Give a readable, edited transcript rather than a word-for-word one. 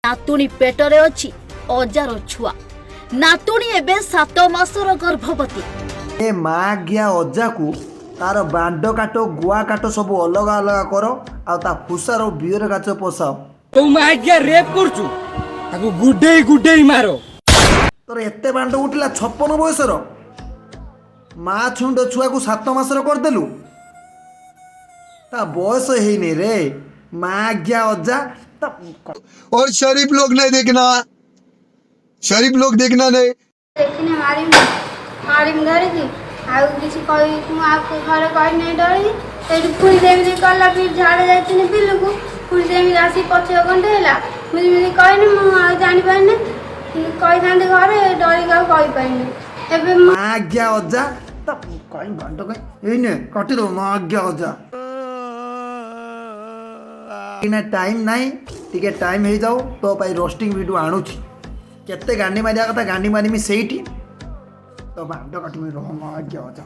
नातुणी पेटरे अछि अजार छुआ। नातुणी एबे 7 मासर गर्भवती। ए माँ गिया अजा को तार बांड काट गुआ काट सब अलग अलग कर आ फुसार बियर गाच पशाओ। तो माँ गिया रेप करचु ताको गुडे गुडे मारो। तोर एते बांड उठिला 56 बयसर माँ छुंड छुआ को 7 मासर करदेलु। ता बयस हेने रे माँ गिया अजा। और शरीफ लोग नहीं देखना, शरीफ लोग देखना नहीं। देखने मारी धरी थी आउ किसी कही आपको घर कही नहीं डरी तेरी फुल देवी कला फिर झाड़ जाती बिल को फुल देवी आसी 5 घंटे है मुझे कहनी मुझे जानी पारे कही था घर डरी का कही पारे माँ गिया अजा कहीं बांड कहीं कटि दो माँ गिया अजा टाइम नाई टिके टाइम हो जाओ तो पाई रोस्टिंग वीडियो आणुची केते गांडी मारिया कथा गांडी मारिमी सेठी तो बांड कटमी रह माँ गिया अजा।